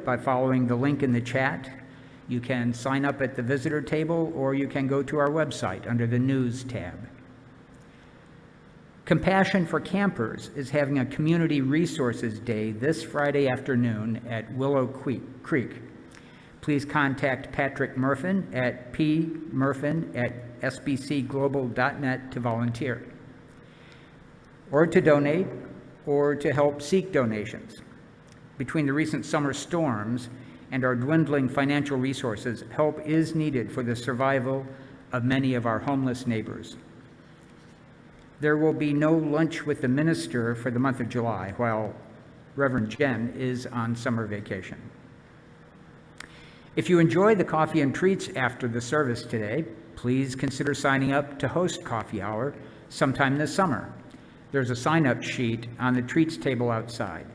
by following the link in the chat. You can sign up at the visitor table, or you can go to our website under the News tab. Compassion for Campers is having a Community Resources Day this Friday afternoon at Willow Creek. Please contact Patrick Murfin at pmurfin@sbcglobal.net to volunteer, or to donate, or to help seek donations. Between the recent summer storms and our dwindling financial resources, help is needed for the survival of many of our homeless neighbors. There will be no lunch with the minister for the month of July, while Reverend Jen is on summer vacation. If you enjoy the coffee and treats after the service today, please consider signing up to host coffee hour sometime this summer. There's a sign-up sheet on the treats table outside.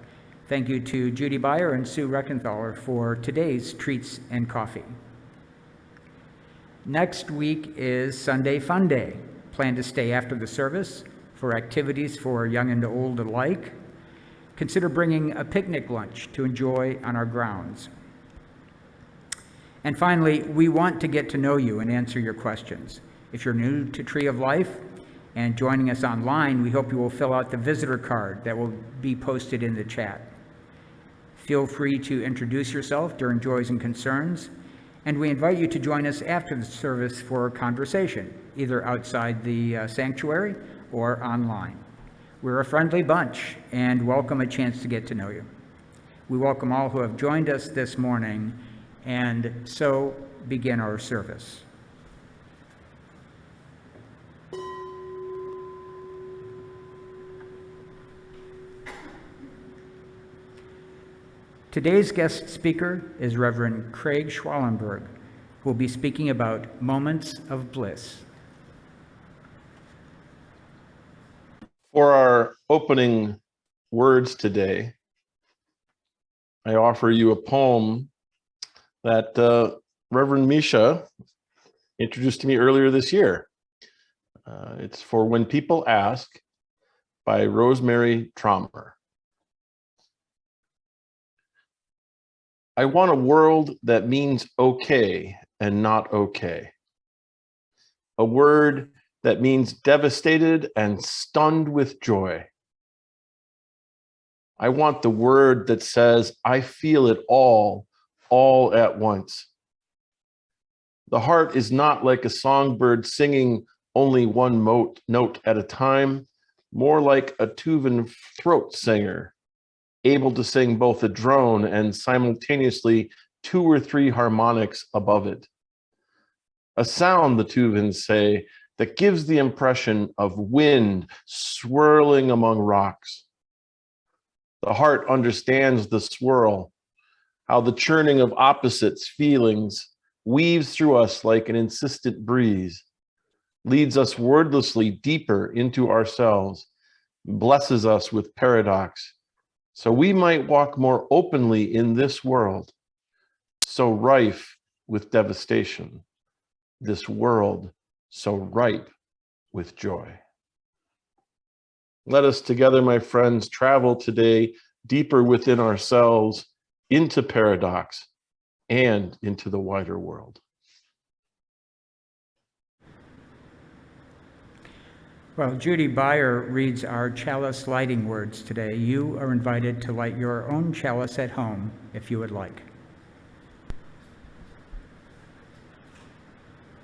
Thank you to Judy Beyer and Sue Reckenthaler for today's treats and coffee. Next week is Sunday Fun Day. Plan to stay after the service for activities for young and old alike. Consider bringing a picnic lunch to enjoy on our grounds. And finally, we want to get to know you and answer your questions. If you're new to Tree of Life and joining us online, we hope you will fill out the visitor card that will be posted in the chat. Feel free to introduce yourself during Joys and Concerns, and we invite you to join us after the service for a conversation, either outside the sanctuary or online. We're a friendly bunch and welcome a chance to get to know you. We welcome all who have joined us this morning, and so begin our service. Today's guest speaker is Reverend Craig Schwalenberg, who will be speaking about moments of bliss. For our opening words today, I offer you a poem that Reverend Misha introduced to me earlier this year. It's For When People Ask by Rosemary Trommer. I want a world that means okay and not okay. A word that means devastated and stunned with joy. I want the word that says, I feel it all at once. The heart is not like a songbird singing only one note at a time, more like a Tuvan throat singer, able to sing both a drone and simultaneously 2 or 3 harmonics above it. A sound, the Tuvans say, that gives the impression of wind swirling among rocks. The heart understands the swirl, how the churning of opposites feelings weaves through us like an insistent breeze, leads us wordlessly deeper into ourselves, blesses us with paradox, so we might walk more openly in this world, so rife with devastation, this world so ripe with joy. Let us together, my friends, travel today deeper within ourselves, into paradox, and into the wider world. Well, Judy Beyer reads our chalice lighting words today. You are invited to light your own chalice at home if you would like.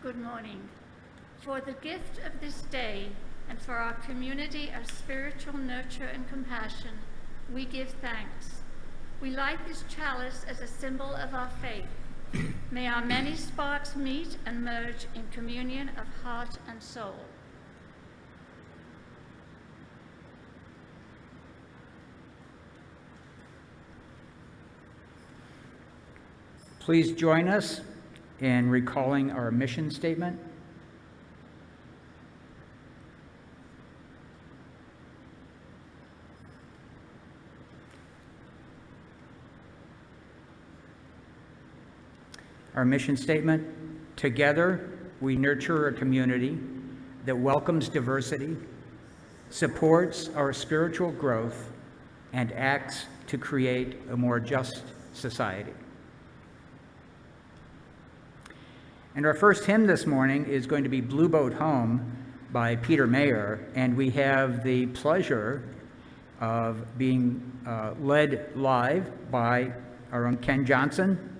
Good morning. For the gift of this day and for our community of spiritual nurture and compassion, we give thanks. We light this chalice as a symbol of our faith. May our many sparks meet and merge in communion of heart and soul. Please join us in recalling our mission statement. Our mission statement: together we nurture a community that welcomes diversity, supports our spiritual growth, and acts to create a more just society. And our first hymn this morning is going to be Blue Boat Home by Peter Mayer, and we have the pleasure of being led live by our own Ken Johnson.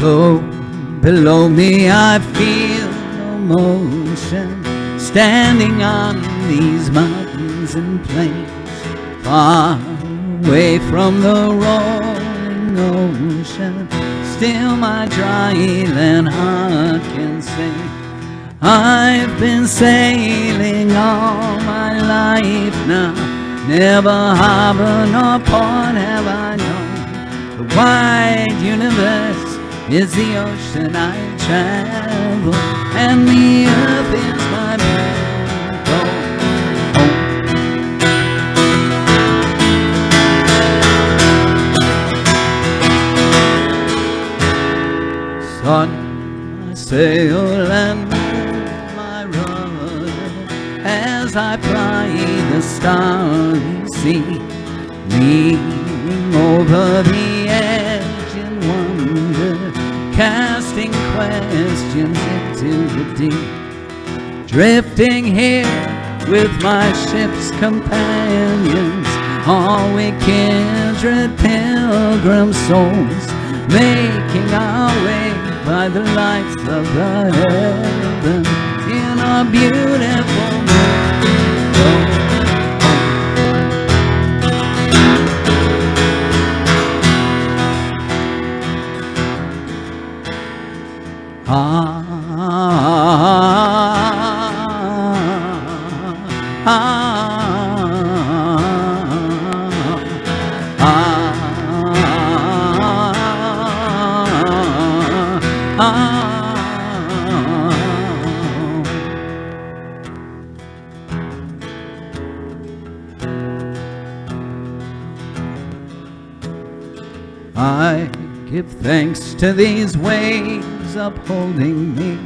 Low below me I feel no motion, standing on these mountains and plains, far away from the roaring ocean. Still my dry land heart can sing. I've been sailing all my life now, never harbor nor port have I known. The wide universe is the ocean I travel, and the earth is my home. Sun, I sail and move my rudder as I fly the starry sea, leaning over the edge in wonder, casting questions into the deep, drifting here with my ship's companions, all we kindred pilgrim souls, making our way by the lights of the heaven in a beautiful world. I give thanks to these waves upholding me.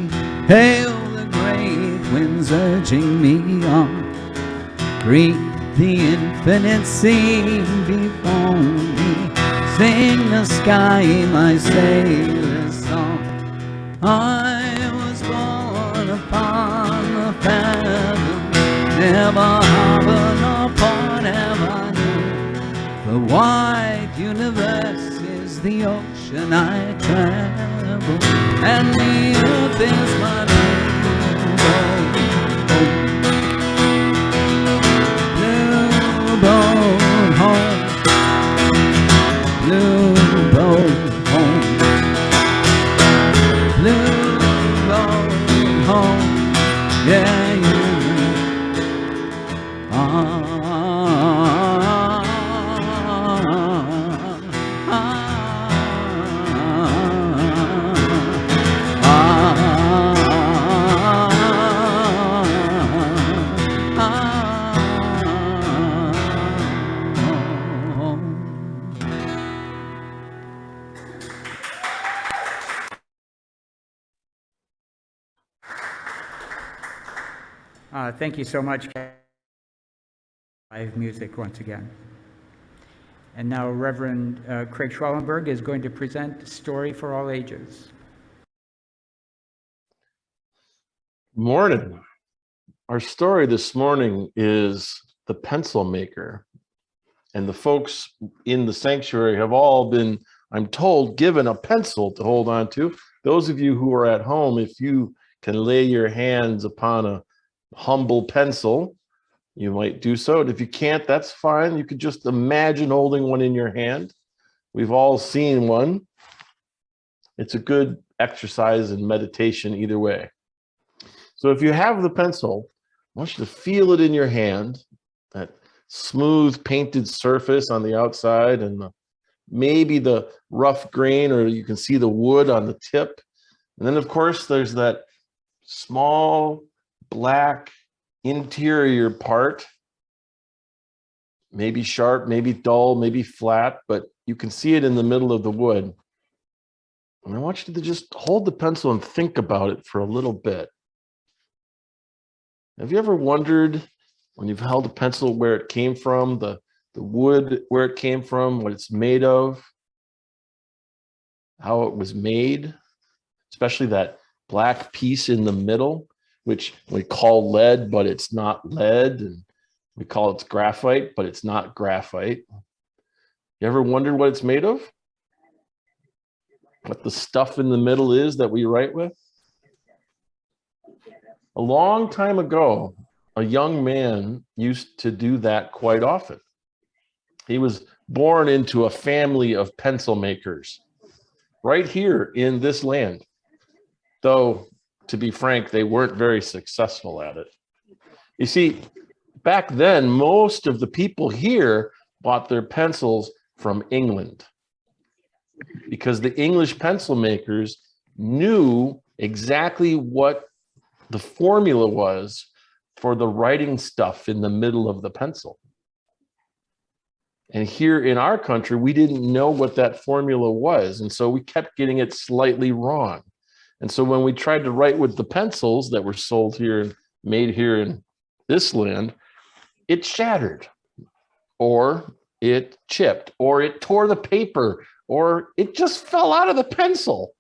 Hail the great winds urging me on. Greet the infinite sea before me. Sing the sky my sailor's song. I was born upon the fathom, never harbor nor port have I known. The wide universe is the ocean I travel, and the earth is my blue boat home. Blue boat home. Blue boat home. Yeah, yeah. Thank you so much, live music once again. And now Reverend Craig Schwalenberg is going to present Story for All Ages. Morning. Our story this morning is The Pencil Maker. And the folks in the sanctuary have all been, I'm told, given a pencil to hold on to. Those of you who are at home, if you can lay your hands upon a humble pencil, you might do so. And if you can't, that's fine. You could just imagine holding one in your hand. We've all seen one. It's a good exercise in meditation either way. So if you have the pencil, I want you to feel it in your hand, that smooth painted surface on the outside, and maybe the rough grain, or you can see the wood on the tip. And then, of course, there's that small black interior part maybe sharp, maybe dull, maybe flat, but you can see it in the middle of the wood. And I want you to just hold the pencil and think about it for a little bit. Have you ever wondered when you've held a pencil where it came from, the wood, where it came from, what it's made of, how it was made, especially that black piece in the middle, which we call lead, but it's not lead, and we call it graphite, but it's not graphite. You ever wondered what it's made of? What the stuff in the middle is that we write with? A long time ago, a young man used to do that quite often. He was born into a family of pencil makers right here in this land. Though, to be frank, they weren't very successful at it. You see, back then, most of the people here bought their pencils from England because the English pencil makers knew exactly what the formula was for the writing stuff in the middle of the pencil. And here in our country, we didn't know what that formula was. And so we kept getting it slightly wrong. And so when we tried to write with the pencils that were sold here and made here in this land, it shattered, or it chipped, or it tore the paper, or it just fell out of the pencil.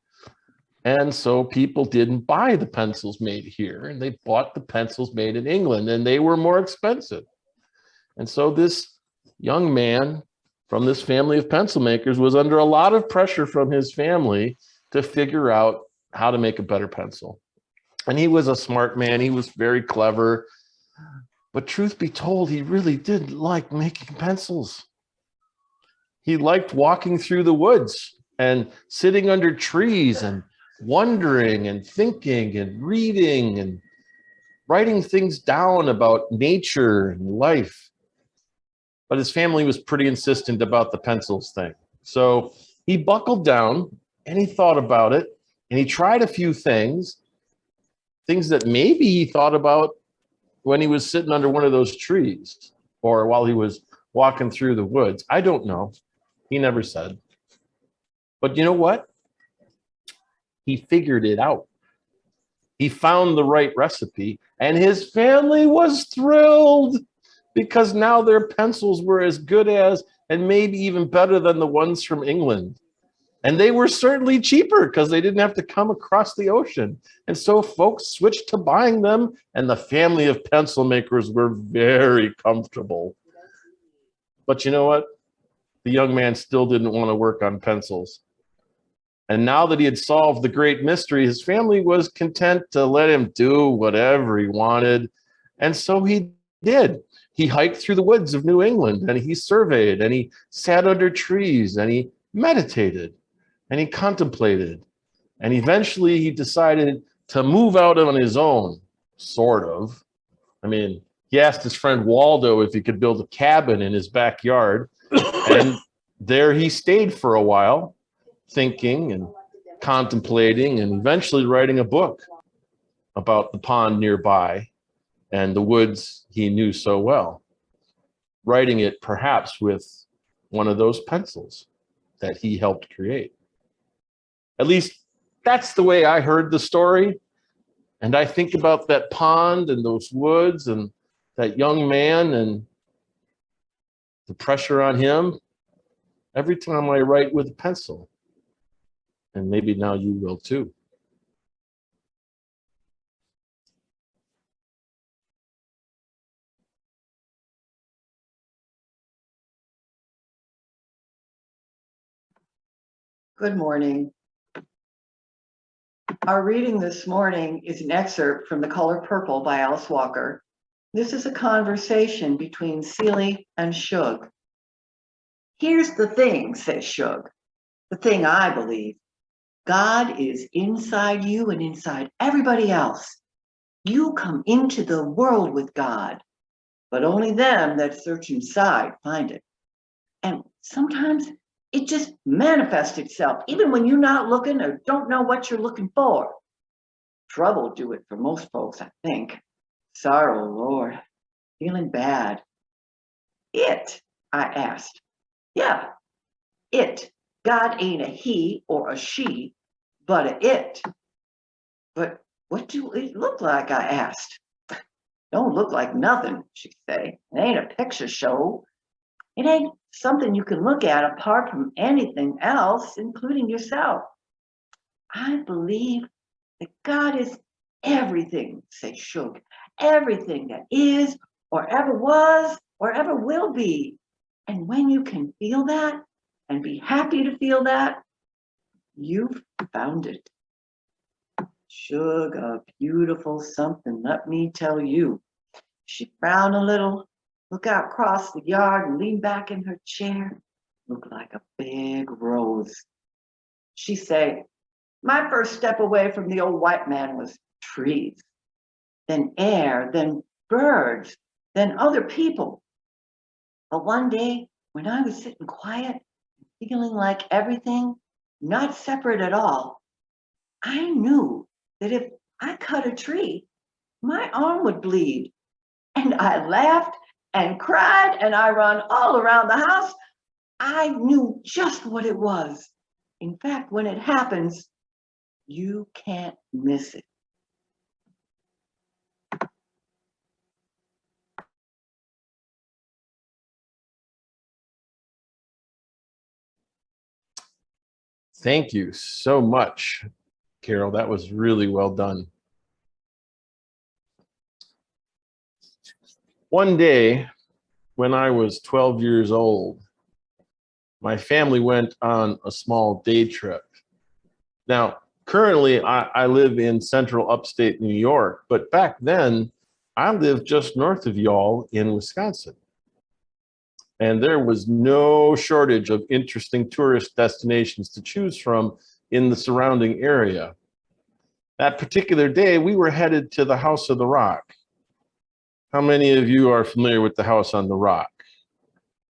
And so people didn't buy the pencils made here, and they bought the pencils made in England, and they were more expensive. And so this young man from this family of pencil makers was under a lot of pressure from his family to figure out how to make a better pencil. And he was a smart man. He was very clever. But truth be told, he really didn't like making pencils. He liked walking through the woods and sitting under trees and wondering and thinking and reading and writing things down about nature and life. But his family was pretty insistent about the pencils thing. So he buckled down and he thought about it, and he tried a few things that maybe he thought about when he was sitting under one of those trees or while he was walking through the woods. I don't know. He never said. But you know what? He figured it out. He found the right recipe, and his family was thrilled because now their pencils were as good as, and maybe even better than, the ones from England. And they were certainly cheaper because they didn't have to come across the ocean. And so folks switched to buying them, and the family of pencil makers were very comfortable. But you know what? The young man still didn't want to work on pencils. And now that he had solved the great mystery, his family was content to let him do whatever he wanted. And so he did. He hiked through the woods of New England, and he surveyed, and he sat under trees, and he meditated, and he contemplated. And eventually he decided to move out on his own, sort of. I mean, he asked his friend Waldo if he could build a cabin in his backyard. And there he stayed for a while, thinking and contemplating, and eventually writing a book about the pond nearby and the woods he knew so well, writing it perhaps with one of those pencils that he helped create. At least that's the way I heard the story. And I think about that pond and those woods and that young man and the pressure on him every time I write with a pencil. And maybe now you will too. Good morning. Our reading this morning is an excerpt from The Color Purple by Alice Walker. This is a conversation between Seeley and Shug. Here's the thing, says Shug, the thing I believe. God is inside you and inside everybody else. You come into the world with God, but only them that search inside find it. And sometimes it just manifests itself, even when you're not looking or don't know what you're looking for. Trouble do it for most folks, I think. Sorrow, Lord, feeling bad. It, I asked. Yeah, it. God ain't a he or a she, but a it. But what do it look like? I asked. Don't look like nothing, she say. It ain't a picture show. It ain't something you can look at apart from anything else, including yourself. I believe that God is everything, say Shug. Everything that is, or ever was, or ever will be. And when you can feel that and be happy to feel that, you've found it. Shug, a beautiful something, let me tell you. She frowned a little, looked out across the yard and leaned back in her chair. Looked like a big rose. She said, my first step away from the old white man was trees, then air, then birds, then other people. But one day, when I was sitting quiet, feeling like everything, not separate at all, I knew that if I cut a tree, my arm would bleed. And I laughed and cried and I run all around the house. I knew just what it was. In fact, when it happens, you can't miss it. Thank you so much, Carol. That was really well done. One day, when I was 12 years old, my family went on a small day trip. Now, currently, I live in central upstate New York, but back then, I lived just north of y'all in Wisconsin. And there was no shortage of interesting tourist destinations to choose from in the surrounding area. That particular day, we were headed to the House of the Rock. How many of you are familiar with the House on the Rock?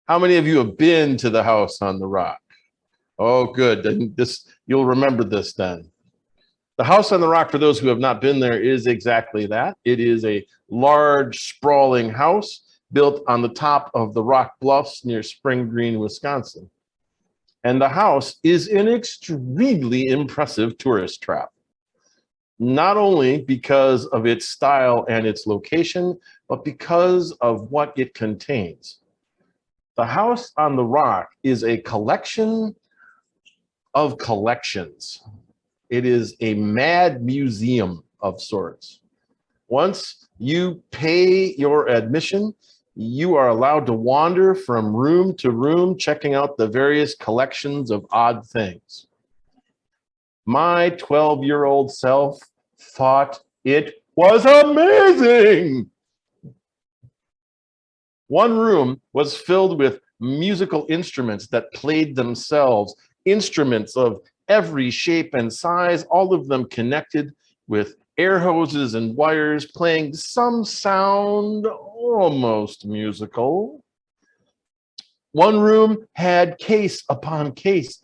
How many of you have been to the House on the Rock? Oh, good. Then you'll remember this then. The House on the Rock, for those who have not been there, is exactly that. It is a large, sprawling house built on the top of the rock bluffs near Spring Green, Wisconsin. And the house is an extremely impressive tourist trap. Not only because of its style and its location, but because of what it contains. The House on the Rock is a collection of collections. It is a mad museum of sorts. Once you pay your admission, you are allowed to wander from room to room, checking out the various collections of odd things. My 12-year-old self thought it was amazing. One room was filled with musical instruments that played themselves, instruments of every shape and size, all of them connected with air hoses and wires, playing some sound almost musical. One room had case upon case,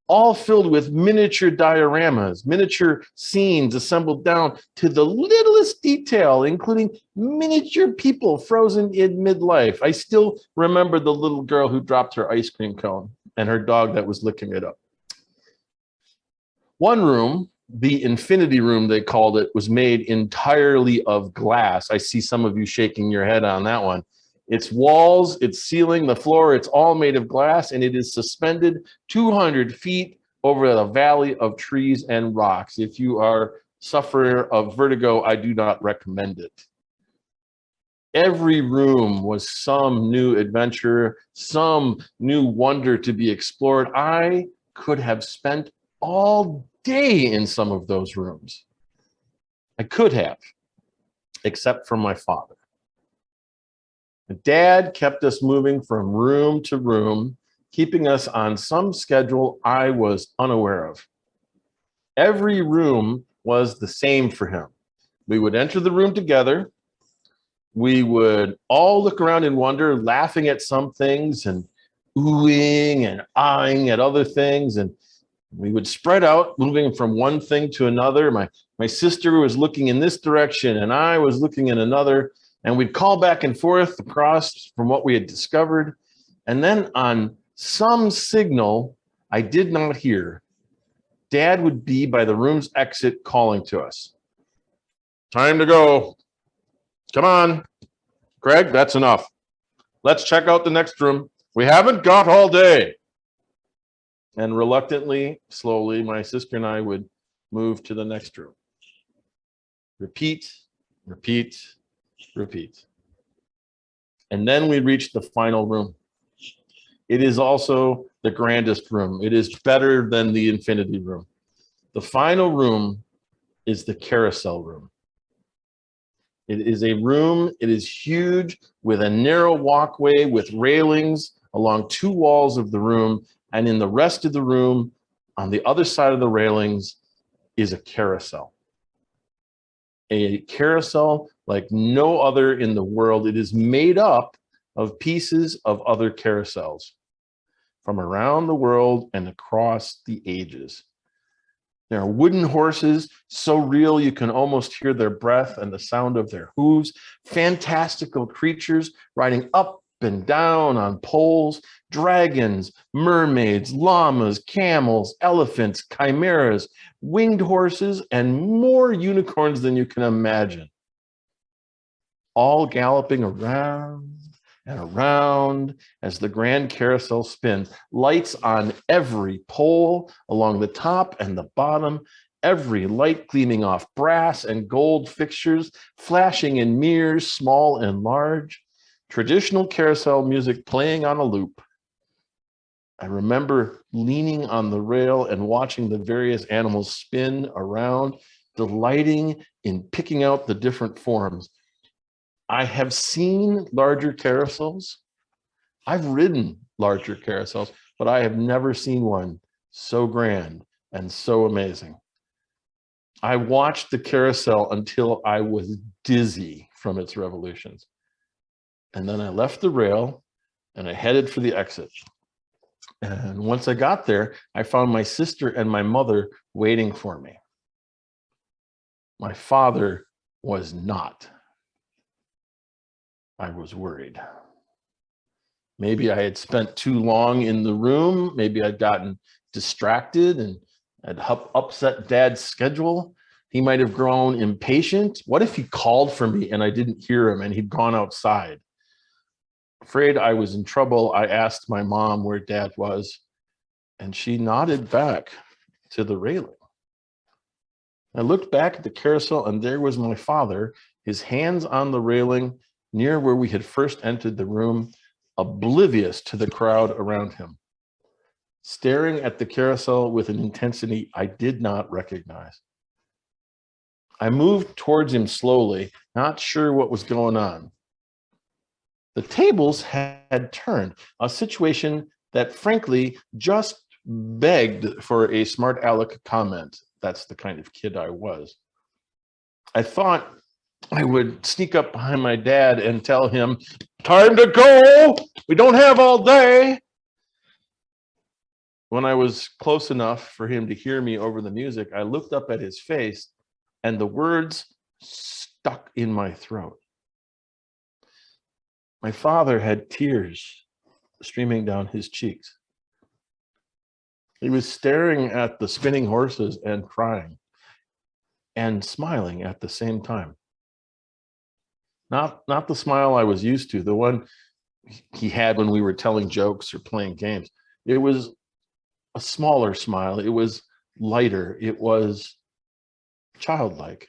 all filled with miniature dioramas, miniature scenes assembled down to the littlest detail, including miniature people frozen in midlife. I still remember the little girl who dropped her ice cream cone and her dog that was licking it up. One room, the infinity room they called it, was made entirely of glass. I see some of you shaking your head on that one. Its walls, its ceiling, the floor, it's all made of glass, and it is suspended 200 feet over the valley of trees and rocks. If you are suffering of vertigo, I do not recommend it. Every room was some new adventure, some new wonder to be explored. I could have spent all day in some of those rooms. I could have, except for my father. Dad kept us moving from room to room, keeping us on some schedule I was unaware of. Every room was the same for him. We would enter the room together. We would all look around in wonder, laughing at some things and oohing and eyeing at other things. And we would spread out, moving from one thing to another. My sister was looking in this direction and I was looking in another. And we'd call back and forth across from what we had discovered. And then on some signal I did not hear, Dad would be by the room's exit calling to us. Time to go. Come on. Greg, that's enough. Let's check out the next room. We haven't got all day. And reluctantly, slowly, my sister and I would move to the next room. Repeat, repeat, repeat. And then we reached the final room. It is also the grandest room. It is better than the infinity room. The final room is the carousel room. It is a room, it is huge, with a narrow walkway with railings along two walls of the room, and in the rest of the room, on the other side of the railings, is a carousel. A carousel like no other in the world. It is made up of pieces of other carousels from around the world and across the ages. There are wooden horses, so real you can almost hear their breath and the sound of their hooves. Fantastical creatures riding up and down on poles. Dragons, mermaids, llamas, camels, elephants, chimeras, winged horses, and more unicorns than you can imagine. All galloping around and around as the grand carousel spins. Lights on every pole along the top and the bottom, every light gleaming off brass and gold fixtures, flashing in mirrors, small and large. Traditional carousel music playing on a loop. I remember leaning on the rail and watching the various animals spin around, delighting in picking out the different forms. I have seen larger carousels. I've ridden larger carousels, but I have never seen one so grand and so amazing. I watched the carousel until I was dizzy from its revolutions. And then I left the rail and I headed for the exit. And once I got there, I found my sister and my mother waiting for me. My father was not. I was worried. Maybe I had spent too long in the room. Maybe I'd gotten distracted and had upset Dad's schedule. He might have grown impatient. What if he called for me and I didn't hear him and he'd gone outside? Afraid I was in trouble, I asked my mom where Dad was, and she nodded back to the railing. I looked back at the carousel, and there was my father, his hands on the railing near where we had first entered the room, oblivious to the crowd around him, staring at the carousel with an intensity I did not recognize. I moved towards him slowly, not sure what was going on. The tables had turned, a situation that frankly just begged for a smart aleck comment. That's the kind of kid I was. I thought I would sneak up behind my dad and tell him, "Time to go, we don't have all day." When I was close enough for him to hear me over the music, I looked up at his face and the words stuck in my throat. My father had tears streaming down his cheeks. He was staring at the spinning horses and crying and smiling at the same time. Not the smile I was used to, the one he had when we were telling jokes or playing games. It was a smaller smile. It was lighter. It was childlike.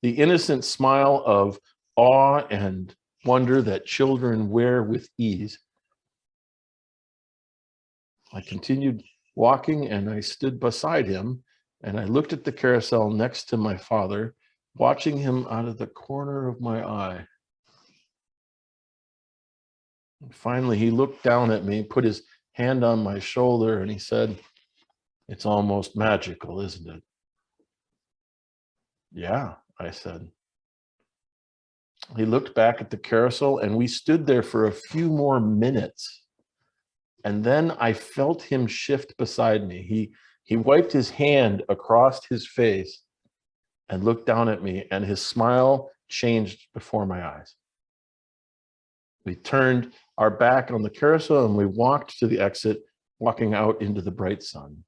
The innocent smile of awe and wonder that children wear with ease. I continued walking and I stood beside him and I looked at the carousel next to my father, watching him out of the corner of my eye. And finally, he looked down at me, put his hand on my shoulder, and he said, "It's almost magical, isn't it?" "Yeah," I said. He looked back at the carousel and we stood there for a few more minutes. And then I felt him shift beside me. He wiped his hand across his face and looked down at me, and his smile changed before my eyes. We turned our back on the carousel and we walked to the exit, walking out into the bright sun.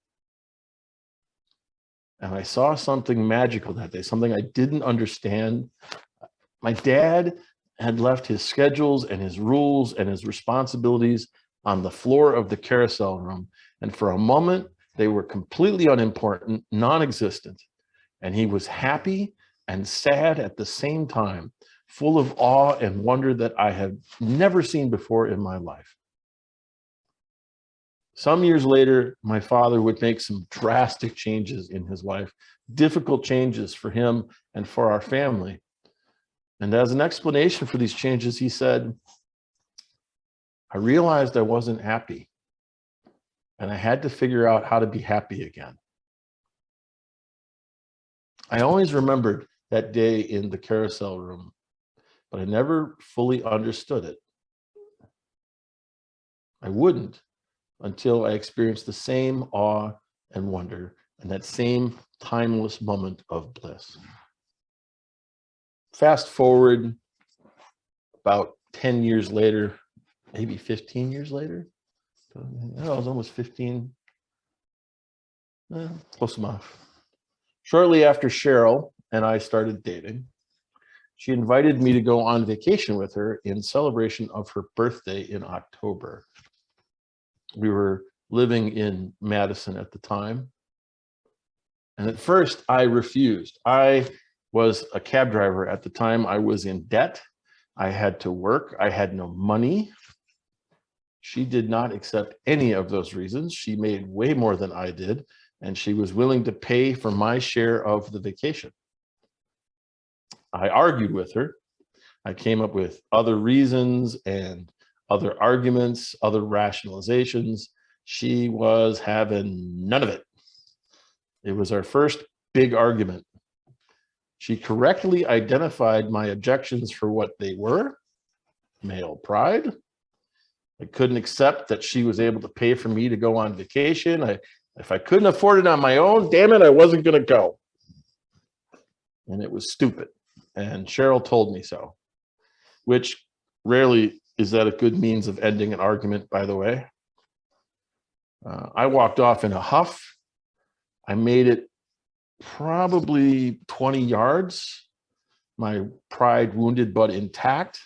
And I saw something magical that day, something I didn't understand. My dad had left his schedules and his rules and his responsibilities on the floor of the carousel room. And for a moment, they were completely unimportant, non-existent. And he was happy and sad at the same time, full of awe and wonder that I had never seen before in my life. Some years later, my father would make some drastic changes in his life, difficult changes for him and for our family. And as an explanation for these changes, he said, I realized I wasn't happy, and I had to figure out how to be happy again. I always remembered that day in the carousel room, but I never fully understood it. I wouldn't until I experienced the same awe and wonder and that same timeless moment of bliss. Fast forward about 10 years later, maybe 15 years later. I was almost 15, close enough. Shortly after Cheryl and I started dating, she invited me to go on vacation with her in celebration of her birthday in October. We were living in Madison at the time. And at first I refused. I was a cab driver at the time. I was in debt. I had to work. I had no money. She did not accept any of those reasons. She made way more than I did, and she was willing to pay for my share of the vacation. I argued with her. I came up with other reasons and other arguments, other rationalizations. She was having none of it. It was our first big argument. She correctly identified my objections for what they were: male pride. I couldn't accept that she was able to pay for me to go on vacation. If I couldn't afford it on my own, damn it, I wasn't going to go. And it was stupid. And Cheryl told me so, which rarely is that a good means of ending an argument, by the way. I walked off in a huff. I made it probably 20 yards, my pride wounded but intact,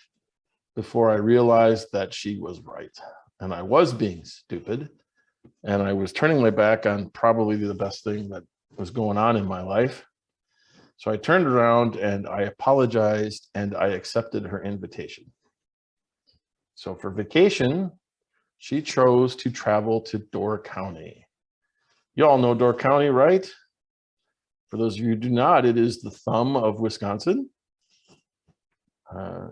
before I realized that she was right. And I was being stupid. And I was turning my back on probably the best thing that was going on in my life. So I turned around and I apologized and I accepted her invitation. So for vacation, she chose to travel to Door County. You all know Door County, right? For those of you who do not, it is the thumb of Wisconsin.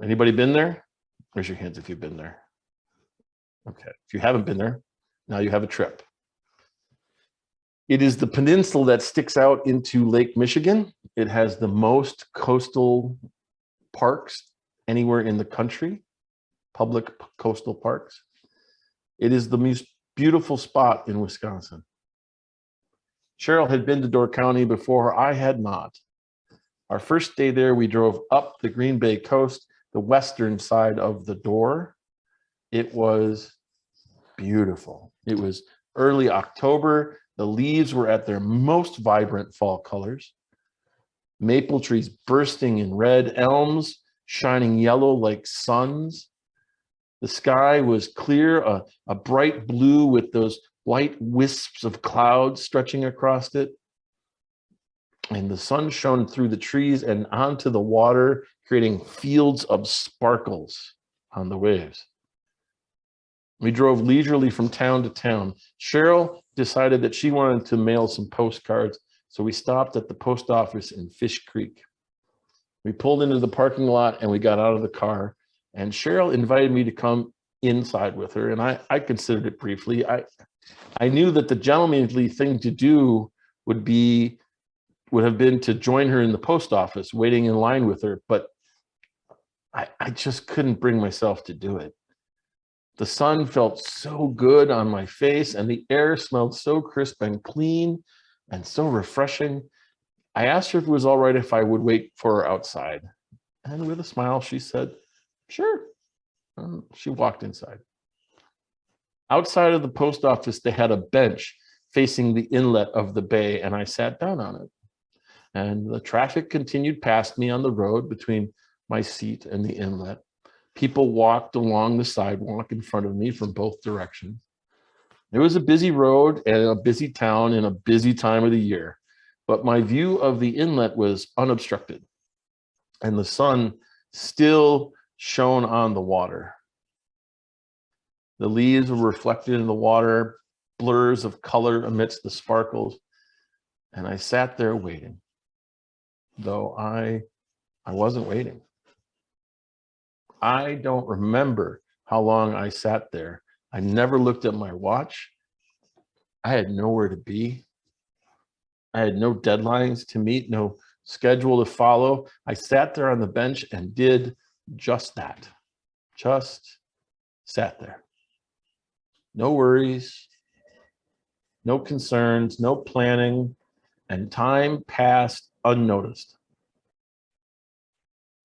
Anybody been there? Raise your hands if you've been there. Okay, if you haven't been there, now you have a trip. It is the peninsula that sticks out into Lake Michigan. It has the most coastal parks anywhere in the country, public coastal parks. It is the most beautiful spot in Wisconsin. Cheryl had been to Door County before. I had not. Our first day there, we drove up the Green Bay coast, the western side of the Door. It was beautiful. It was early October. The leaves were at their most vibrant fall colors. Maple trees bursting in red, elms shining yellow like suns. The sky was clear, a bright blue with those white wisps of clouds stretching across it. And the sun shone through the trees and onto the water, creating fields of sparkles on the waves. We drove leisurely from town to town. Cheryl decided that she wanted to mail some postcards, so we stopped at the post office in Fish Creek. We pulled into the parking lot and we got out of the car, and Cheryl invited me to come inside with her, and I considered it briefly. I knew that the gentlemanly thing to do would have been to join her in the post office, waiting in line with her, but I just couldn't bring myself to do it. The sun felt so good on my face, and the air smelled so crisp and clean and so refreshing. I asked her if it was all right if I would wait for her outside, And with a smile, she said, sure. She walked inside. Outside of the post office, they had a bench facing the inlet of the bay, and I sat down on it. And the traffic continued past me on the road between my seat and the inlet. People walked along the sidewalk in front of me from both directions. It was a busy road and a busy town in a busy time of the year, but my view of the inlet was unobstructed, and the sun still shone on the water. The leaves were reflected in the water, blurs of color amidst the sparkles, and I sat there waiting, though I wasn't waiting. I don't remember how long I sat there. I never looked at my watch. I had nowhere to be. I had no deadlines to meet, no schedule to follow. I sat there on the bench and did just that. Just sat there. No worries, no concerns, no planning, and time passed unnoticed.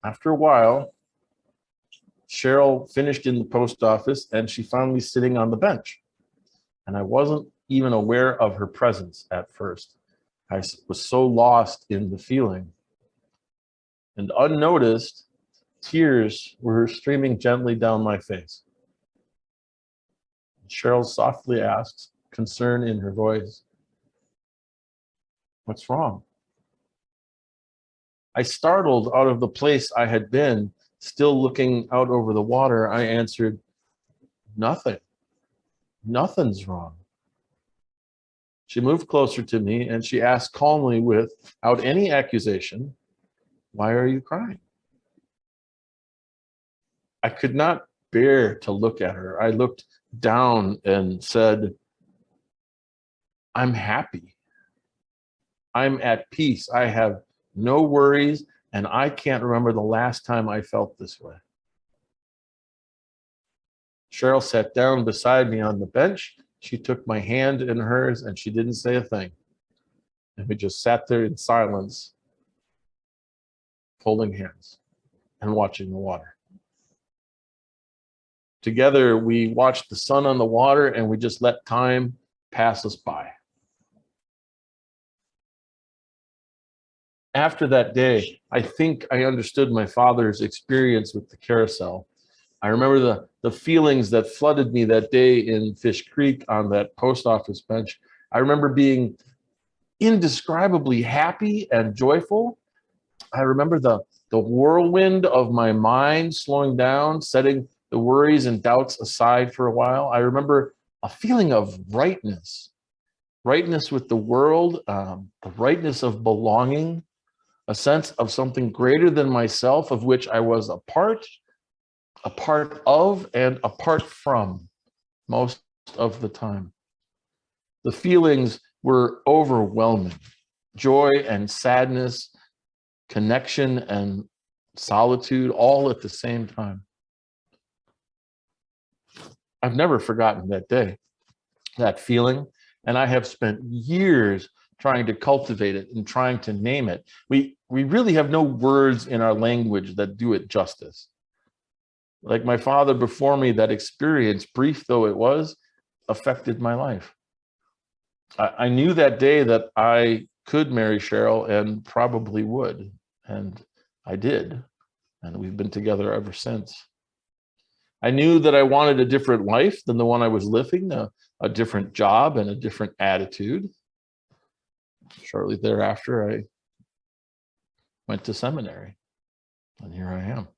After a while, Cheryl finished in the post office and she found me sitting on the bench. And I wasn't even aware of her presence at first. I was so lost in the feeling. And unnoticed, tears were streaming gently down my face. Cheryl softly asked, concern in her voice, "What's wrong?" I startled out of the place I had been, still looking out over the water. I answered, "Nothing. Nothing's wrong." She moved closer to me and she asked calmly, without any accusation, "Why are you crying?" I could not bear to look at her. I looked down and said, "I'm happy. I'm at peace. I have no worries, and I can't remember the last time I felt this way." Cheryl sat down beside me on the bench. She took my hand in hers and she didn't say a thing. And we just sat there in silence, holding hands and watching the water. Together, we watched the sun on the water and we just let time pass us by. After that day, I think I understood my father's experience with the carousel. I remember the feelings that flooded me that day in Fish Creek on that post office bench. I remember being indescribably happy and joyful. I remember the whirlwind of my mind slowing down, setting the worries and doubts aside for a while. I remember a feeling of rightness with the world, the rightness of belonging, a sense of something greater than myself, of which I was a part of, and apart from most of the time. The feelings were overwhelming: joy and sadness, connection and solitude, all at the same time. I've never forgotten that day, that feeling, and I have spent years trying to cultivate it and trying to name it. We really have no words in our language that do it justice. Like my father before me, that experience, brief though it was, affected my life. I knew that day that I could marry Cheryl and probably would, and I did, and we've been together ever since. I knew that I wanted a different life than the one I was living, a different job and a different attitude. Shortly thereafter, I went to seminary, and here I am.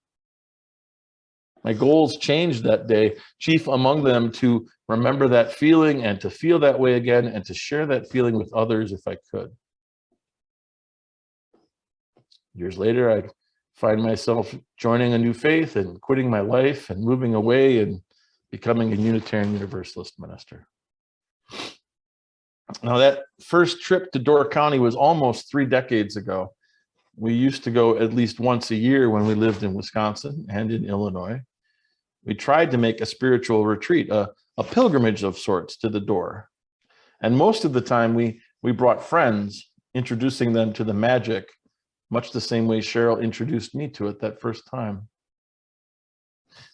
My goals changed that day, chief among them to remember that feeling and to feel that way again and to share that feeling with others if I could. Years later, I'd find myself joining a new faith and quitting my life and moving away and becoming a Unitarian Universalist minister. Now, that first trip to Door County was almost 3 decades ago. We used to go at least once a year when we lived in Wisconsin and in Illinois. We tried to make a spiritual retreat, a pilgrimage of sorts to the door. And most of the time we brought friends, introducing them to the magic much the same way Cheryl introduced me to it that first time.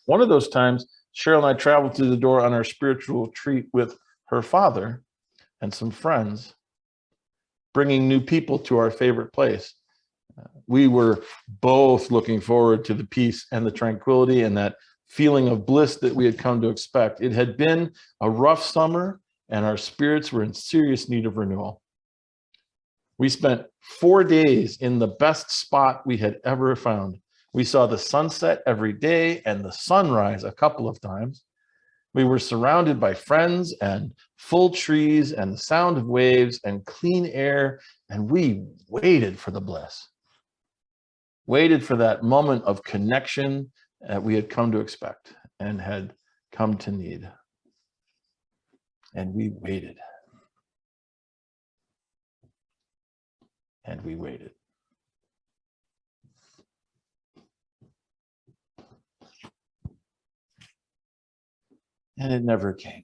One of those times, Cheryl and I traveled through the door on our spiritual retreat with her father and some friends, bringing new people to our favorite place. We were both looking forward to the peace and the tranquility and that feeling of bliss that we had come to expect. It had been a rough summer, and our spirits were in serious need of renewal. We spent 4 days in the best spot we had ever found. We saw the sunset every day and the sunrise a couple of times. We were surrounded by friends and full trees and the sound of waves and clean air, and we waited for the bliss. Waited for that moment of connection that we had come to expect and had come to need. And we waited. And we waited. And it never came.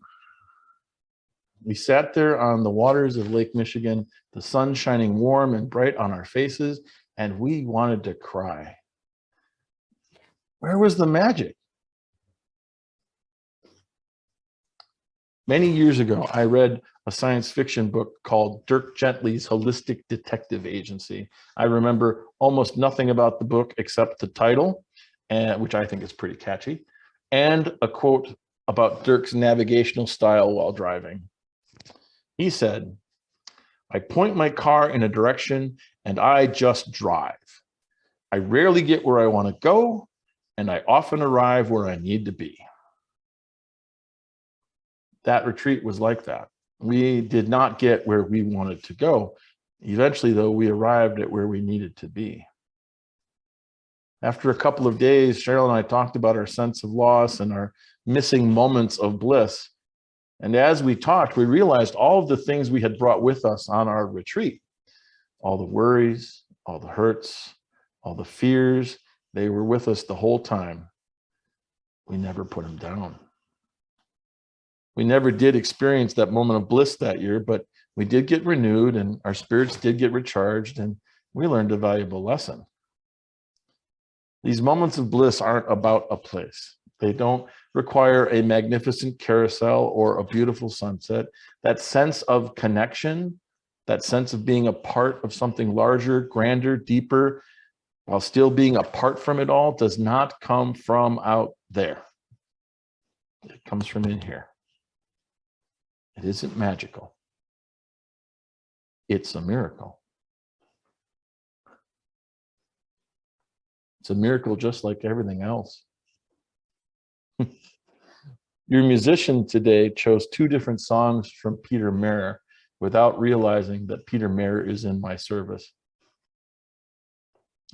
We sat there on the waters of Lake Michigan, the sun shining warm and bright on our faces, and we wanted to cry. Where was the magic? Many years ago, I read a science fiction book called Dirk Gently's Holistic Detective Agency. I remember almost nothing about the book except the title, which I think is pretty catchy, and a quote about Dirk's navigational style while driving. He said, "I point my car in a direction and I just drive. I rarely get where I want to go, and I often arrive where I need to be." That retreat was like that. We did not get where we wanted to go. Eventually, though, we arrived at where we needed to be. After a couple of days, Cheryl and I talked about our sense of loss and our missing moments of bliss. And as we talked, we realized all of the things we had brought with us on our retreat, all the worries, all the hurts, all the fears, they were with us the whole time. We never put them down. We never did experience that moment of bliss that year, but we did get renewed and our spirits did get recharged, and we learned a valuable lesson. These moments of bliss aren't about a place. They don't require a magnificent carousel or a beautiful sunset. That sense of connection, that sense of being a part of something larger, grander, deeper, while still being apart from it all, does not come from out there. It comes from in here. It isn't magical. It's a miracle. It's a miracle just like everything else. Your musician today chose 2 different songs from Peter Mayer without realizing that Peter Mayer is in my service.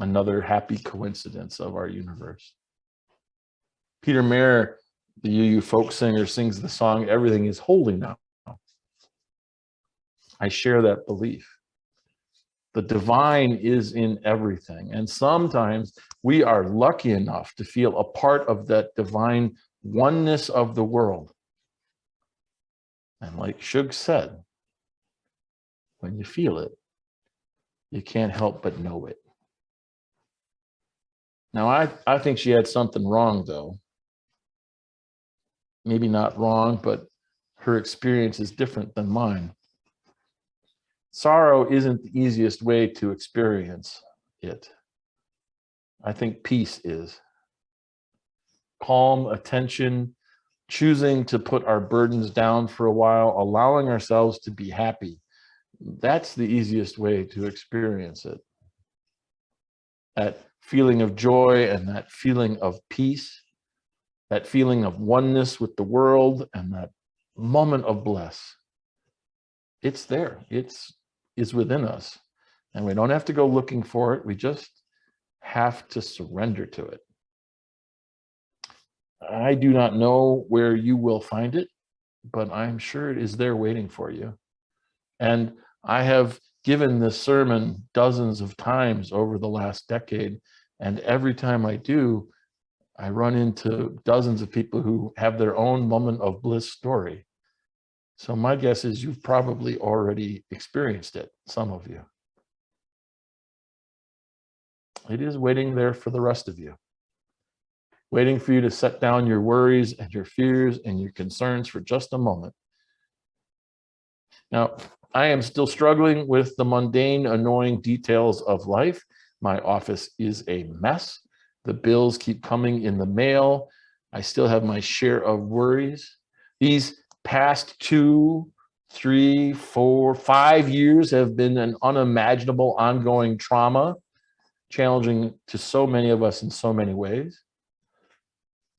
Another happy coincidence of our universe. Peter Mayer, the UU folk singer, sings the song, "Everything is Holy Now." I share that belief. The divine is in everything. And sometimes we are lucky enough to feel a part of that divine oneness of the world. And like Shug said, when you feel it, you can't help but know it. Now, I think she had something wrong, though. Maybe not wrong, but her experience is different than mine. Sorrow isn't the easiest way to experience it. I think peace is. Calm, attention, choosing to put our burdens down for a while, allowing ourselves to be happy. That's the easiest way to experience it. That feeling of joy and that feeling of peace, that feeling of oneness with the world, and that moment of bliss. It's there. It's within us. And we don't have to go looking for it. We just have to surrender to it. I do not know where you will find it, but I'm sure it is there waiting for you. And I have given this sermon dozens of times over the last decade, and every time I do, I run into dozens of people who have their own moment of bliss story. So my guess is you've probably already experienced it, some of you. it is waiting there for the rest of you, waiting for you to set down your worries and your fears and your concerns for just a moment. Now, I am still struggling with the mundane, annoying details of life. My office is a mess. The bills keep coming in the mail. I still have my share of worries. These past 2, 3, 4, 5 years have been an unimaginable ongoing trauma, challenging to so many of us in so many ways.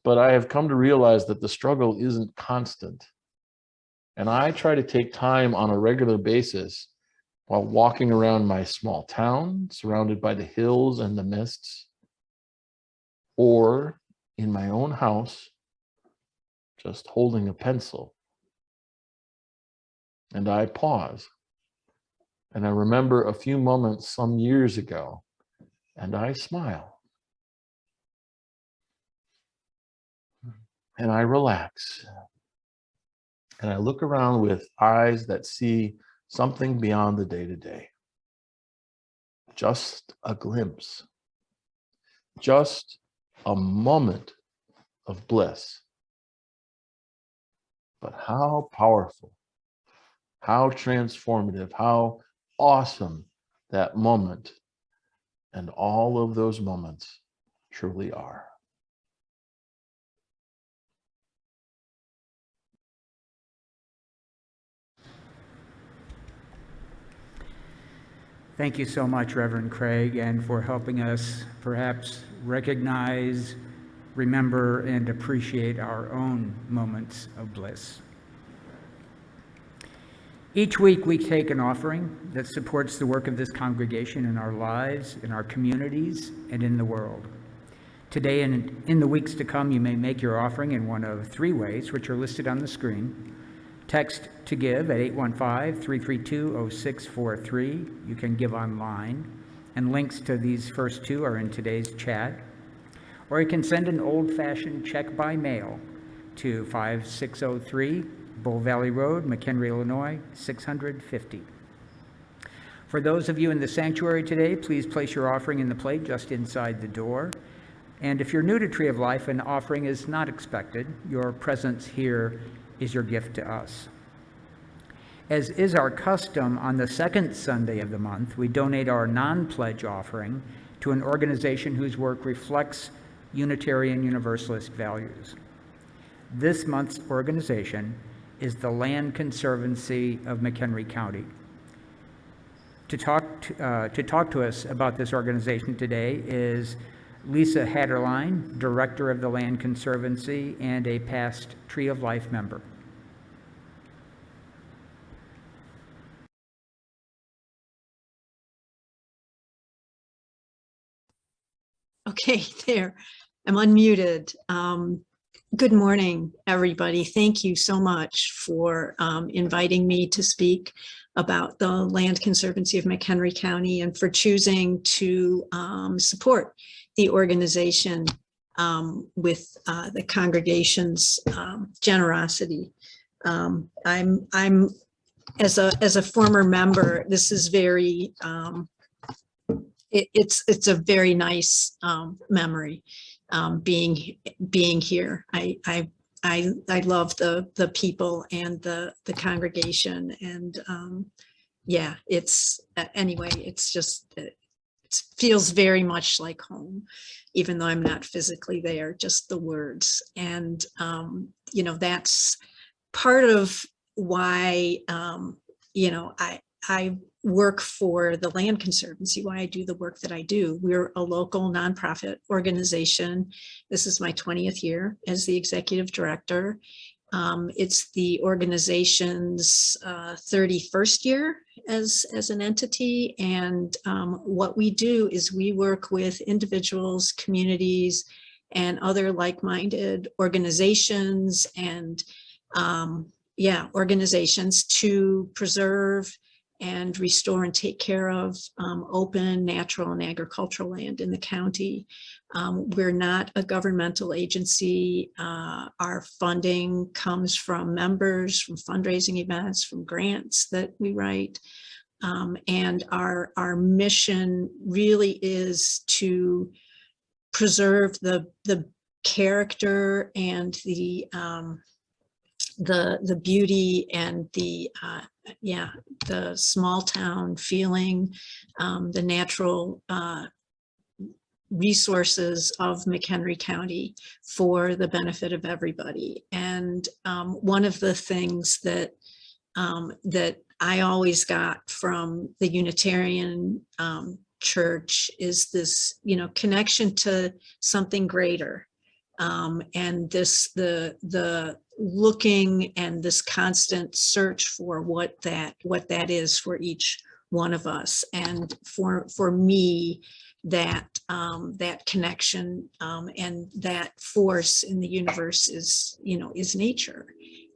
But I have come to realize that the struggle isn't constant. And I try to take time on a regular basis while walking around my small town, surrounded by the hills and the mists, or in my own house, just holding a pencil. And I pause. And I remember a few moments some years ago, and I smile. And I relax. And I look around with eyes that see something beyond the day-to-day. Just a glimpse. Just a moment of bliss. But how powerful, how transformative, how awesome that moment and all of those moments truly are. Thank you so much, Reverend Craig, and for helping us perhaps recognize, remember, and appreciate our own moments of bliss. Each week we take an offering that supports the work of this congregation in our lives, in our communities, and in the world. Today and in the weeks to come, you may make your offering in one of 3 ways, which are listed on the screen. Text to give at 815-332-0643. You can give online, and links to these first 2 are in today's chat. Or you can send an old-fashioned check by mail to 5603 Bull Valley Road, McHenry, Illinois, 650. For those of you in the sanctuary today, please place your offering in the plate just inside the door. And if you're new to Tree of Life, an offering is not expected. Your presence here is your gift to us. As is our custom, on the second Sunday of the month, we donate our non-pledge offering to an organization whose work reflects Unitarian Universalist values. This month's organization is the Land Conservancy of McHenry County. To talk to us about this organization today is Lisa Hatterline, Director of the Land Conservancy and a past Tree of Life member. Okay, there. I'm unmuted. Good morning, everybody. Thank you so much for inviting me to speak about the Land Conservancy of McHenry County and for choosing to support the organization with the congregation's generosity. I'm as a former member, this is very it's a very nice memory being here. I love the people and the congregation, and yeah, it's anyway, it's just it feels very much like home, even though I'm not physically there, just the words. And you know, that's part of why you know, I work for the Land Conservancy, why I do the work that I do. We're a local nonprofit organization. This is my 20th year as the executive director. It's the organization's 31st year as an entity. And what we do is we work with individuals, communities, and other like-minded organizations and organizations to preserve and restore and take care of open, natural, and agricultural land in the county. We're not a governmental agency. Our funding comes from members, from fundraising events, from grants that we write. And our mission really is to preserve the character and the beauty and the small town feeling, the natural resources of McHenry County for the benefit of everybody. And one of the things that I always got from the Unitarian Church is this, connection to something greater, and the looking and this constant search for what that is for each one of us. And for me, that connection and that force in the universe is nature,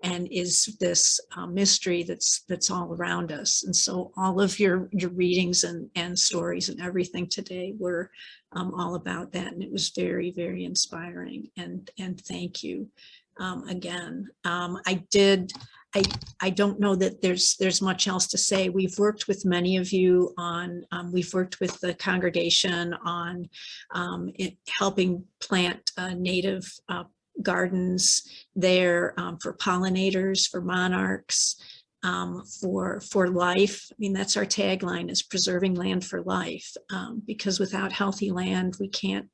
and is this mystery that's all around us. And so all of your readings and stories and everything today were all about that, and it was very, very inspiring. And thank you again. I don't know that there's much else to say. We've worked with many of you on, we've worked with the congregation on helping plant native gardens there for pollinators, for monarchs, for life. I mean, that's our tagline, is preserving land for life, because without healthy land, we can't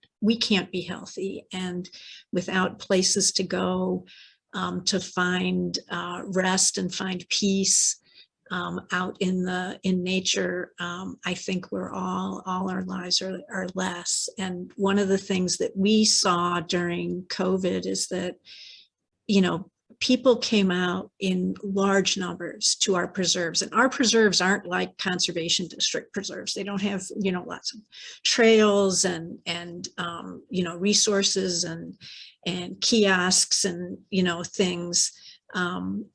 be healthy, and without places to go to find rest and find peace out in nature, I think we're all our lives are less. And one of the things that we saw during COVID is that, people came out in large numbers to our preserves, and our preserves aren't like conservation district preserves. They don't have, lots of trails and resources and kiosks and, things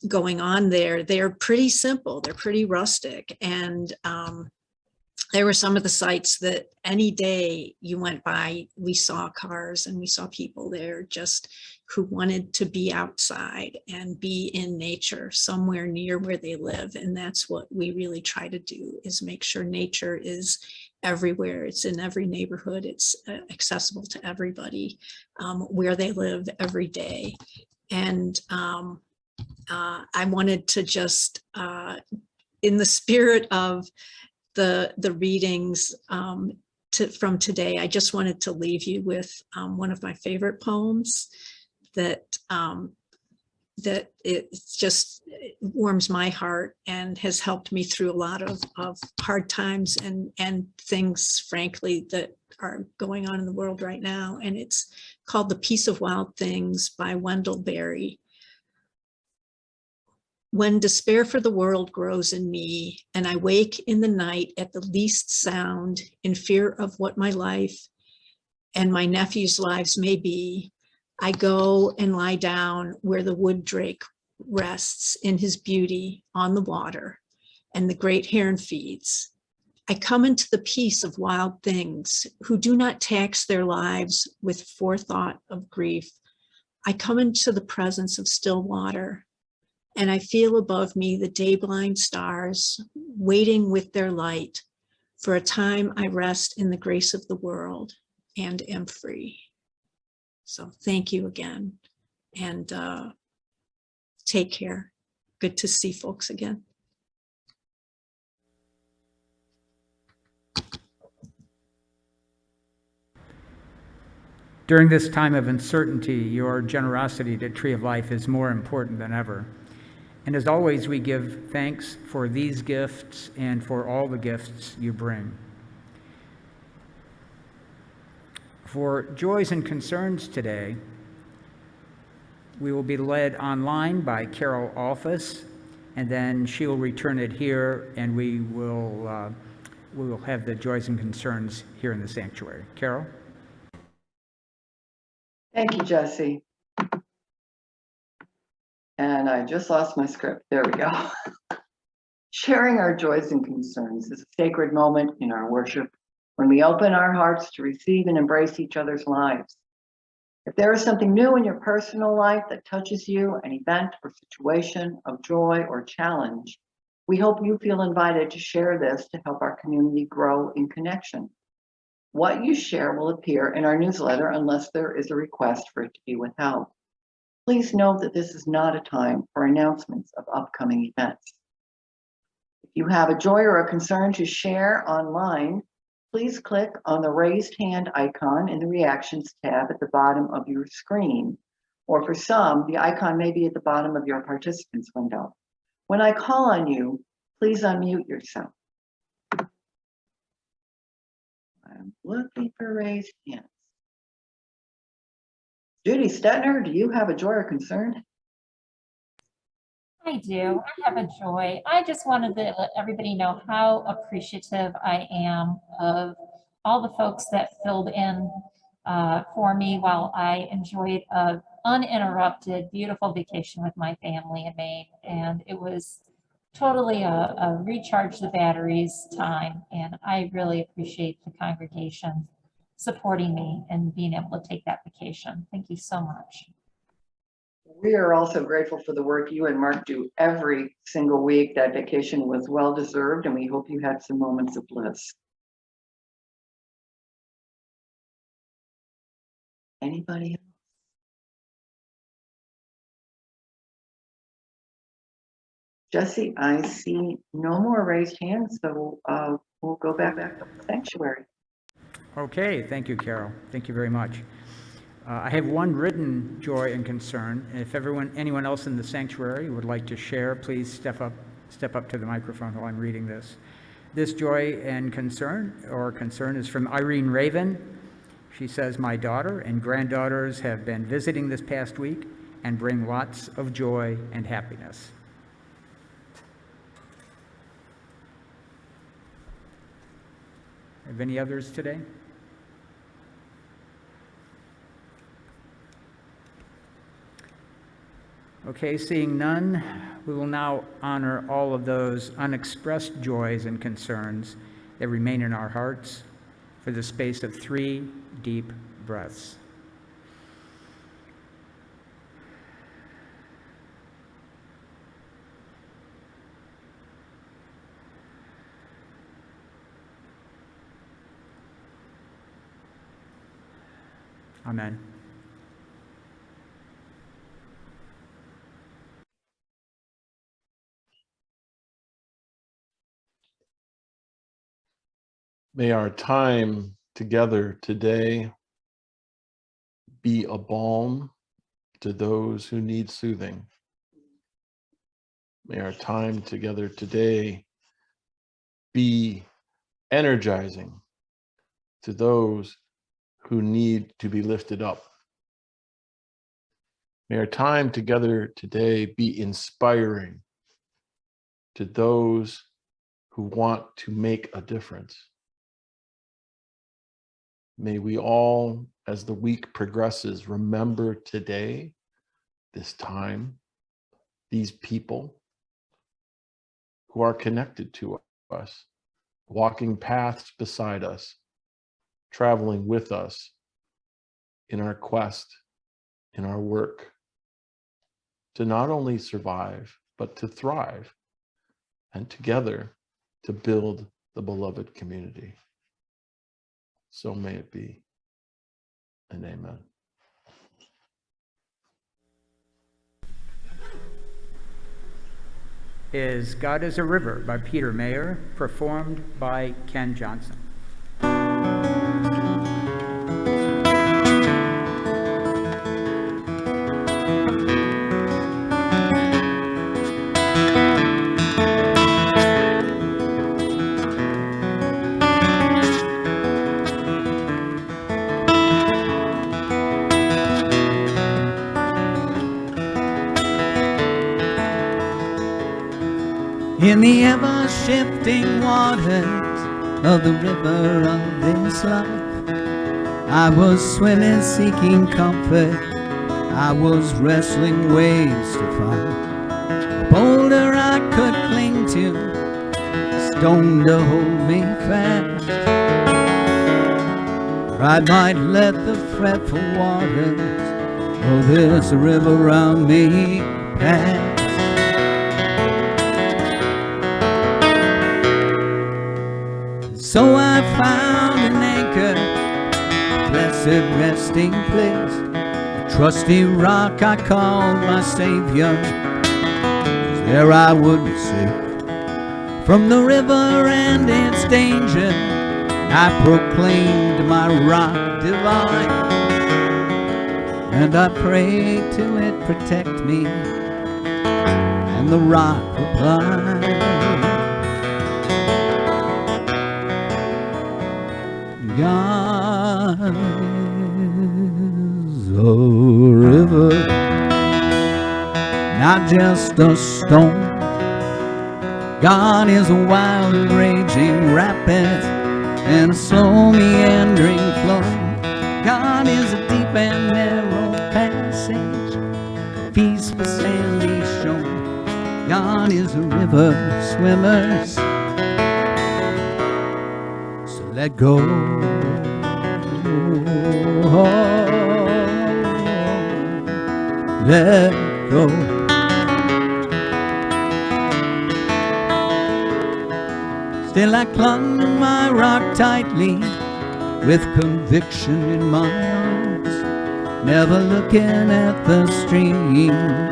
going on there. They're pretty simple. They're pretty rustic. And there were some of the sites that any day you went by, we saw cars and we saw people there just who wanted to be outside and be in nature somewhere near where they live. And that's what we really try to do, is make sure nature is everywhere. It's in every neighborhood. It's accessible to everybody where they live every day. And I wanted to just, in the spirit of the readings from today, I just wanted to leave you with one of my favorite poems that it warms my heart and has helped me through a lot of hard times and things, frankly, that are going on in the world right now. And it's called The Peace of Wild Things by Wendell Berry. When despair for the world grows in me, and I wake in the night at the least sound, in fear of what my life and my nephew's lives may be, I go and lie down where the wood drake rests in his beauty on the water, and the great heron feeds. I come into the peace of wild things who do not tax their lives with forethought of grief. I come into the presence of still water, and I feel above me the day-blind stars waiting with their light. For a time I rest in the grace of the world and am free. So thank you again, and take care. Good to see folks again. During this time of uncertainty, your generosity to Tree of Life is more important than ever. And as always, we give thanks for these gifts and for all the gifts you bring. For joys and concerns today, we will be led online by Carol Alphus, and then she'll return it here, and we will have the joys and concerns here in the sanctuary. Carol? Thank you, Jesse. And I just lost my script. There we go. Sharing our joys and concerns is a sacred moment in our worship when we open our hearts to receive and embrace each other's lives. If there is something new in your personal life that touches you, an event or situation of joy or challenge, We hope you feel invited to share this to help our community grow in connection. What you share will appear in our newsletter unless there is a request for it to be withheld. Please note that this is not a time for announcements of upcoming events. If you have a joy or a concern to share online, please click on the raised hand icon in the Reactions tab at the bottom of your screen. Or for some, the icon may be at the bottom of your participants window. When I call on you, please unmute yourself. I'm looking for raised hands. Judy Stetner, do you have a joy or concern? I do. I have a joy. I just wanted to let everybody know how appreciative I am of all the folks that filled in for me while I enjoyed a uninterrupted, beautiful vacation with my family in Maine. And it was totally a recharge the batteries time. And I really appreciate the congregation supporting me and being able to take that vacation. Thank you so much. We are also grateful for the work you and Mark do every single week. That vacation was well deserved, and we hope you had some moments of bliss. Anybody else? Jesse, I see no more raised hands, so we'll go back to the sanctuary. Okay, thank you, Carol. Thank you very much. I have one written joy and concern. If anyone else in the sanctuary would like to share, please step up to the microphone while I'm reading this. This joy and concern is from Irene Raven. She says, "My daughter and granddaughters have been visiting this past week and bring lots of joy and happiness." Have any others today? Okay, seeing none, we will now honor all of those unexpressed joys and concerns that remain in our hearts for the space of 3 deep breaths. Amen. May our time together today be a balm to those who need soothing. May our time together today be energizing to those who need to be lifted up. May our time together today be inspiring to those who want to make a difference. May we all, as the week progresses, remember today, this time, these people who are connected to us, walking paths beside us, traveling with us in our quest, in our work, to not only survive, but to thrive, and together to build the beloved community. So may it be, and amen. Is God is a River by Peter Mayer, performed by Ken Johnson. In the ever-shifting waters of the river of this life, I was swimming, seeking comfort. I was wrestling waves to find a boulder I could cling to, a stone to hold me fast. Or I might let the fretful waters of this river around me pass. So I found an anchor, blessed resting place, a trusty rock I called my Savior. 'Cause there I would be safe from the river and its danger. I proclaimed my rock divine, and I prayed to it protect me, and the rock replied, God is a river, not just a stone. God is a wild and raging rapid and a slow meandering flow. God is a deep and narrow passage, peace for sandy shore. God is a river of swimmers, so let go. Let go. Still I clung to my rock tightly, with conviction in my arms, never looking at the stream,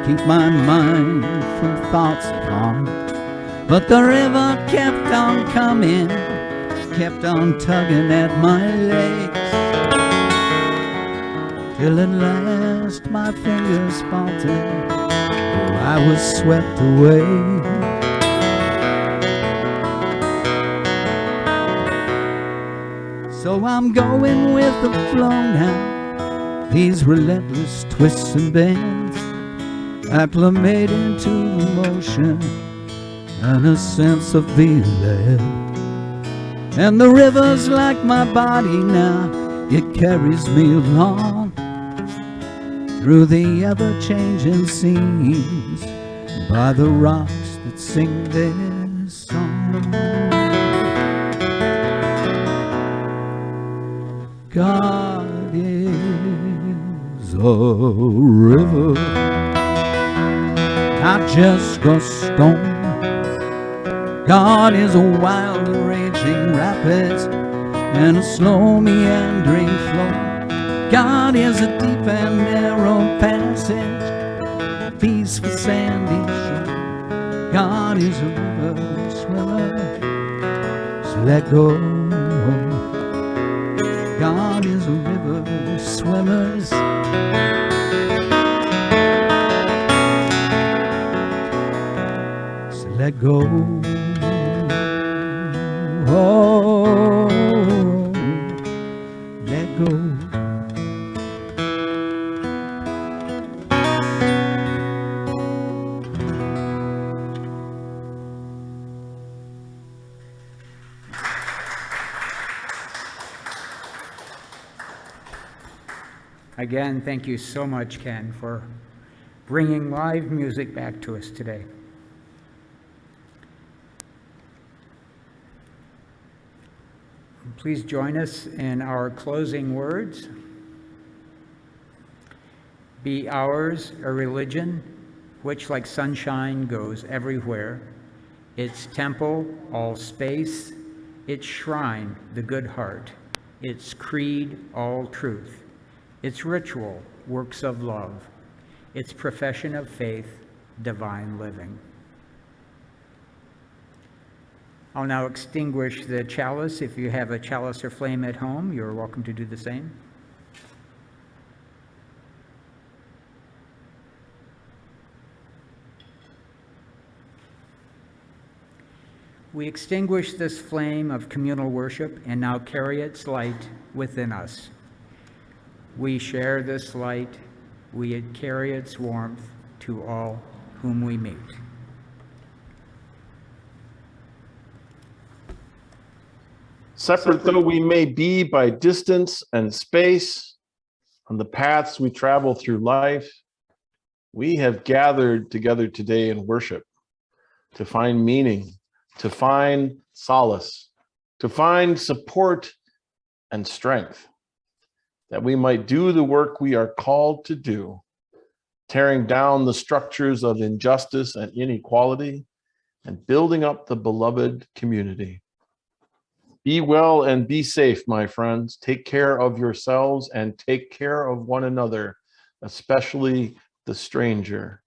keep my mind from thoughts of harm. But the river kept on coming, kept on tugging at my legs, till at last my fingers faltered, oh, I was swept away. So I'm going with the flow now, these relentless twists and bends, acclimated to the motion and a sense of being led. And the river's like my body now, it carries me along through the ever-changing seas, by the rocks that sing their song. God is a river, not just a stone. God is a wild and raging rapids and a slow meandering flow. God is a deep and narrow passage, peace for sandy shore. God is a river swimmer, so let go. God is a river of swimmers, so let go. Oh, let go. Again, thank you so much, Ken, for bringing live music back to us today. Please join us in our closing words. Be ours a religion which like sunshine goes everywhere, its temple all space, its shrine the good heart, its creed all truth, its ritual works of love, its profession of faith divine living. I'll now extinguish the chalice. If you have a chalice or flame at home, you're welcome to do the same. We extinguish this flame of communal worship and now carry its light within us. We share this light, we carry its warmth to all whom we meet. Separate though we may be by distance and space, on the paths we travel through life, we have gathered together today in worship to find meaning, to find solace, to find support and strength, that we might do the work we are called to do, tearing down the structures of injustice and inequality and building up the beloved community. Be well and be safe, my friends. Take care of yourselves and take care of one another, especially the stranger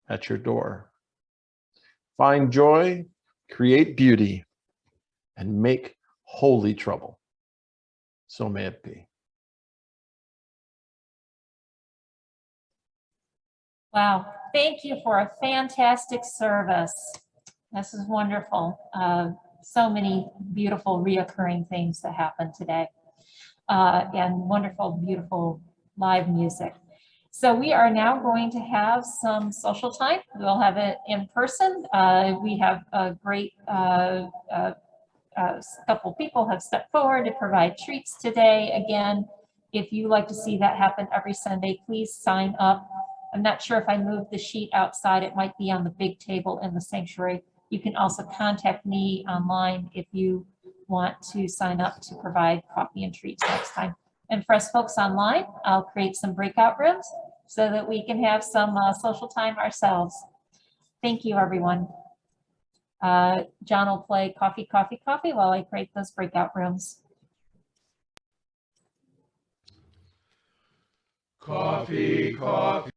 at your door. Find joy, create beauty, and make holy trouble. So may it be. Wow, thank you for a fantastic service. This is wonderful. So many beautiful reoccurring things that happened today. And wonderful, beautiful live music. So we are now going to have some social time. We'll have it in person. We have a great couple people have stepped forward to provide treats today. Again, if you like to see that happen every Sunday, please sign up. I'm not sure if I moved the sheet outside. It might be on the big table in the sanctuary. You can also contact me online if you want to sign up to provide coffee and treats next time. And for us folks online, I'll create some breakout rooms so that we can have some social time ourselves. Thank you, everyone. John will play Coffee, Coffee, Coffee while I create those breakout rooms. Coffee, coffee.